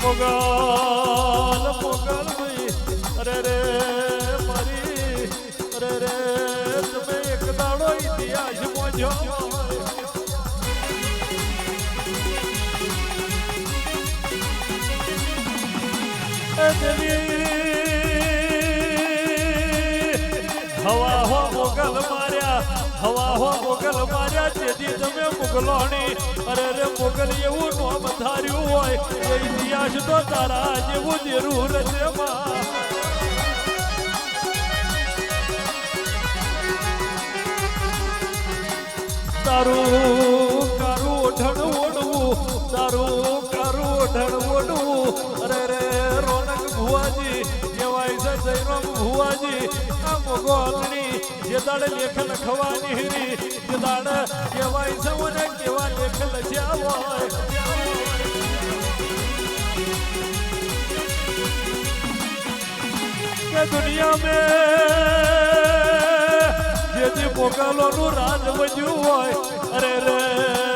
મોગલ મોગલ ભાઈ અરે રે મારી અરે રે તમે એક દાડો ઇતિહાસ મોજો હવા હો મોગલ માર્યા હવા હો મોગલ માર્યા જેથી તમે મુગલોની અરે રે મોગલ એવું નોમ ધાર્યું હોય એ ઇતિહાસ તો તારા જેવું જરૂર છે તારું કારું ઓઢણ ઓઢવું તારું કારું ઓઢણ ઓઢવું અરે રે રોનક ભુવાજી કહેવાય છે જયરામ ભુવાજી આ મોગલની જે દાડે લેખ લખવાની હીરી જે દાડે કહેવાય છે મને કેવા લેખ લખ્યા હોય કે દુનિયા મેં જેથી મોગલોનું રાજ વધ્યું હોય અરે રે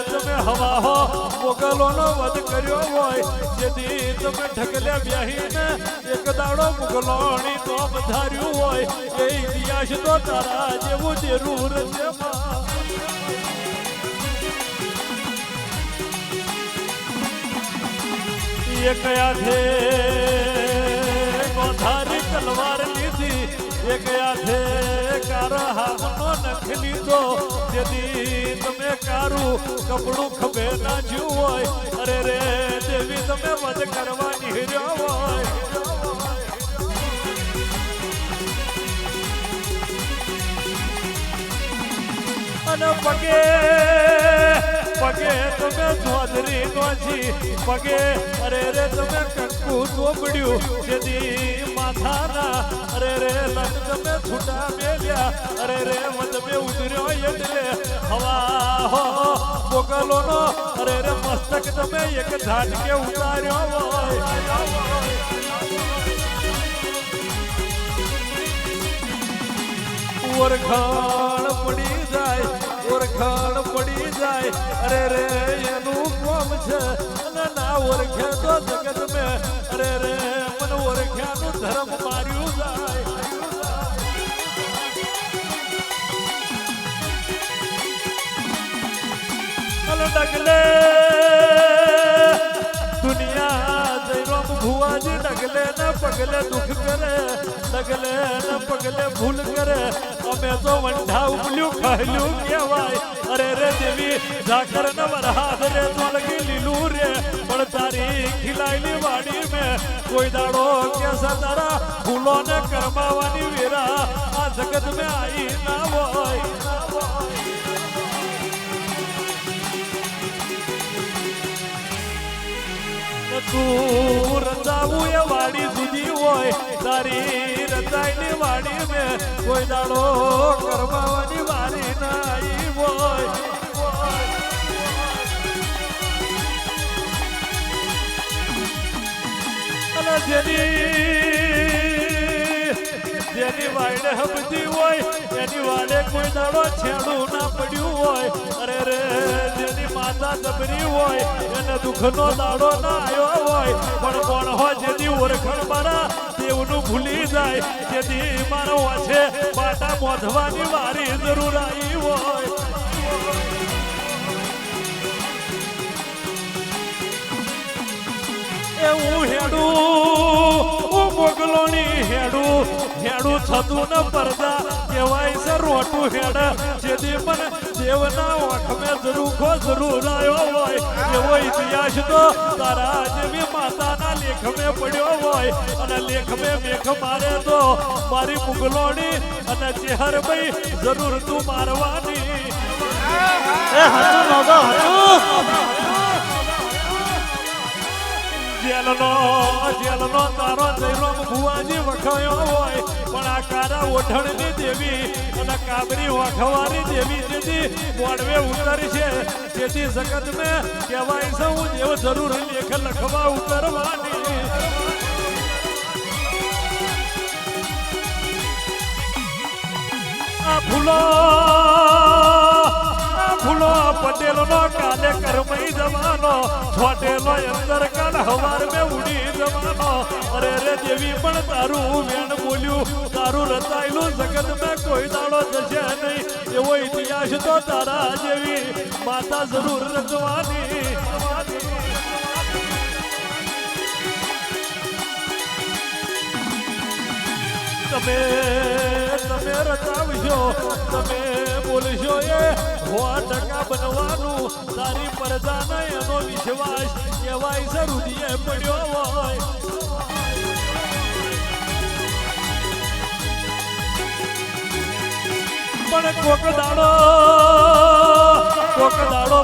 તમે હવા હો મોગલોનો વધ કર્યો હોય જેથી તમે ઢગલ્યા બ્યાહીને એક દાડો મુગલોની તો વધાર્યું હોય એ ઇતિહાસ તો તારા જેવું જરૂર છે એ કયા છે ગોધારી તલવાર લીધી એ કયા છે કારા હાથનો નખ લીધો જેથી તમે કારું કપડું ખભે નાખ્યું હોય અરે રે દેવી તમે વધ કરવાની હીર્યો હોય અને પગે પગે તમે ચોધરી નોછી પગે અરે રે તમે કંકુ ચોપડ્યું જેથી માથાના અરે રે લગ તમે છૂટા મેલ્યા અરે રે વદમે ઉતર્યો એટલે હવા હો મોગલોનો અરે રે મસ્તક તમે એક ઝાટકે ઉતાર્યો હોય ઓરખાણ પડી જાય ઓરખાણ પડી જાય અરે રે એનું કોમ છે અને ના ઓરખે તો જગત મેં અરે રે મને ઓરખ્યાનું ધર્મ માર્યું જાય અને ડગલે દુનિયા જયરામ ભુવાજી ડગલે ને પગલે દુઃખ કરે ડગલે ને પગલે ભૂલ કરે અમે તો વંઢા ઉમલ્યું કહ્યું કહેવાય અરે રે દેવી ઝાકર ન વરહાદ રે તો લગી લીલું રે પણ તારી ખીલાયેલી વાડી મેં કોઈ દાડો કેસા તારા ફૂલો ને કરમાવાની વેરા આ જગત મેં આઈ ના હોય તું રંજાવું એ વાડી જુદી હોય તારી રંજાઈની વાડી મેં કોઈ દાડો કરવાની વારી નાઈ હોય અને જેની વાડે હબતી હોય એની વાડે કોઈ દાડો છેડું ના પડ્યું હોય અરે રે જેની માતા જબરી હોય એને દુઃખનો દાડો ના આવ્યો હોય પણ કોણ હોય જેની ઓળખણ મારા દેવનું ભૂલી જાય જેથી મારો છે બાટા મોધવાની વારી જરૂર આવી હોય એવું હેડું મોગલોની હેડું હેડું થતું ન પડતા કહેવાય છે રોટું હેડ જેથી મને દેવના ઓઠમે જરૂખો જરૂર આવ્યો હોય એવો ઇતિહાસ તો તારા જેવી માતાના લેખમે પડ્યો હોય અને લેખમે મેઘ મારે તો મારી મુગલોની અને ચેહરભાઈ જરૂર તું મારવાની જેલનો તારો જયરામ ભુવાજી વખાયો હોય પણ આ કારા ઓઢણની દેવી અને કાબરી વખવારી દેવી જેથી મોડવે ઉતરી છે જેથી જગત મેં કહેવાય છે હું દેવ જરૂર લેખ લખવા ઉતરવાની આ ફૂલો પટેલ નો કાલે કરમઈ જવાનો છોટેલો અંદર કાલ હવાર મેં ઉડી અરે રે દેવી પણ તારું વેણ બોલ્યું તારું રચાયેલું જગત મેં કોઈ દાડો જશે નહીં એવો ઇતિહાસ તો તારા જેવી માતા જરૂર રચવાની તમે રચાવશો તમે બોલશો એ 100% બનવાનું તારી પરજાને એનો વિશ્વાસ કહેવાય છે રુધિએ પડ્યો હોય પણ કોક દાડો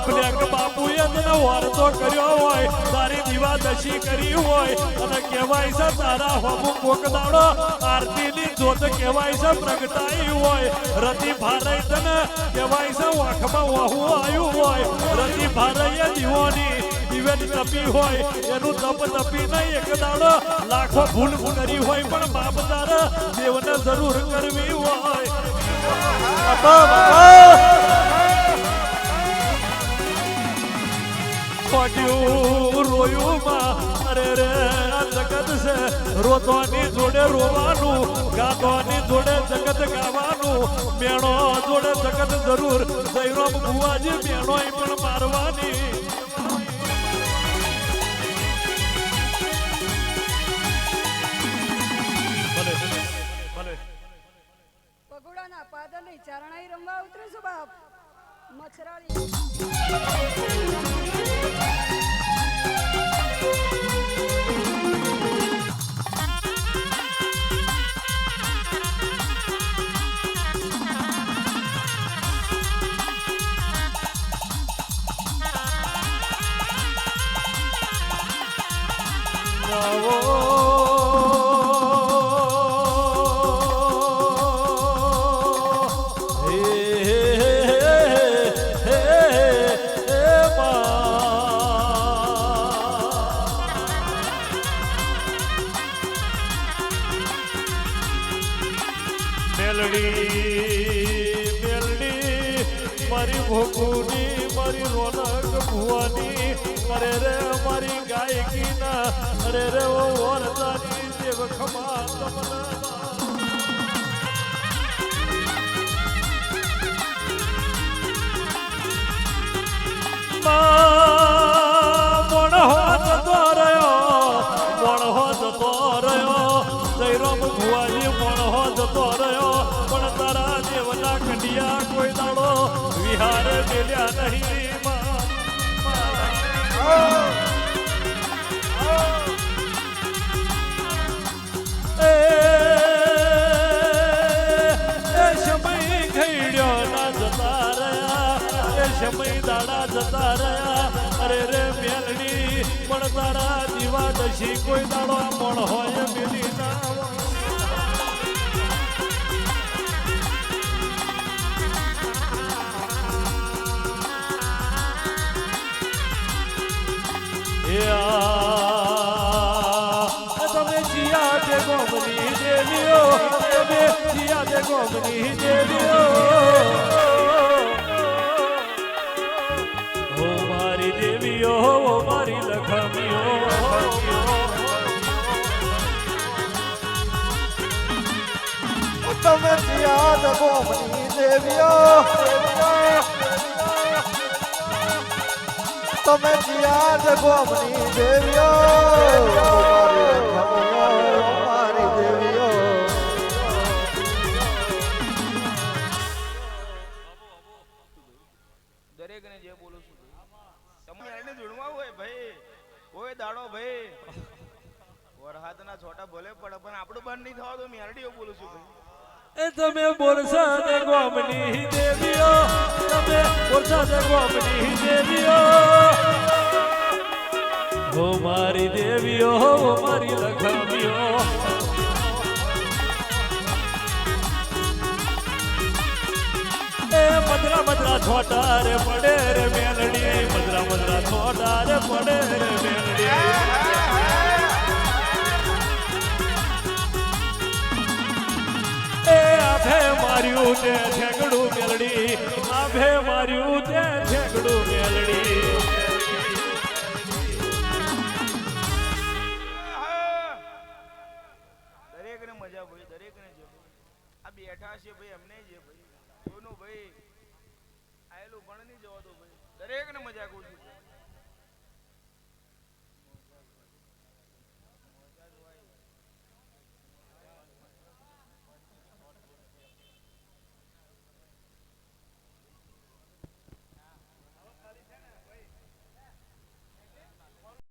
બ્લેક બાપુએ તને વારતો કર્યો હોય તારી દીવા દશી કરી હોય અને કહેવાય છે તારા હોમું કોક દાડો આરતીની જોત કહેવાય છે પ્રગટાઈ હોય રતિ ભારાઈ તને કહેવાય છે વાખમાં વાહું આવ્યું હોય રતિ ભારાઈએ દીવોની દિવેટ તપી હોય એનું તપ તપી નહીં એક દાડો લાખો ભૂલ કરી હોય પણ બાપ તારા દેવને જરૂર કરવી હોય રોયું માં અરે રે જગત છે રોતવાની જોડે રોવાનું ગાતવાની જોડે જગત ગાવાનું મેણો જોડે જગત જરૂર જયરામ ભુવાજી મેણો પણ મારવાની પગોડાના પાદરની ચારણાઈ રમવા ઉતરીશું બાપ મચ્છરાળી મારી ભોગુની મારી રોનક ભુવાની અરે રે મારી ગાયકી ના અરે રે ઓ વરદાની દેવ ખમા તમના જયરામ ભુવાજી મણહો જતો રહ્યો પણ તારા દેવના કંડિયા કોઈ દાડો વિહાર મેલ્યા નહીં સમય ઘડ્યો ના જતા રહ્યા સમય દાડા જતા રહ્યા અરે રે મેલડી પણ તારા દીવા દશી કોઈ દાડો પણ હોય મેલી ના તમે જીયા દે ગોમની દેવીઓ તમે જીયા દે ગોમની દેવીઓ હો મારી દેવીઓ હો મારી લખમીઓ તમે જીયા દે ગોમની દેવીઓ તમે જીયા દે ગોમની દેવીઓ મારી દેવીઓ દરેકને જે બોલું છું તમે એને જોડવા હોય ભાઈ કોઈ દાડો ભાઈ વરહાદના છોટા ભલે પડે પણ આપણું બંધ નહીં થવા તો મેરડીઓ બોલું છું ભાઈ એ તમે બોલશા દે ગોમની દેવીઓ તમે બોલશા દે ગોમની દેવીઓ હો મારી દેવીઓ હો મારી લખમીઓ એ મદરા મદરા છોટા રે પડે રે મેલડી મદરા મદરા છોટા રે પડે રે મેલડી આભે માર્યું તે ઠેકડું મેલડી આભે માર્યું તે ઠેકડું મેલડી બેઠા છે ભાઈ એમને જે ભાઈ કોઈનું ભાઈ આયેલું પણ નહીં જવા દો ભાઈ દરેકને મજા કહું છું ભાઈ.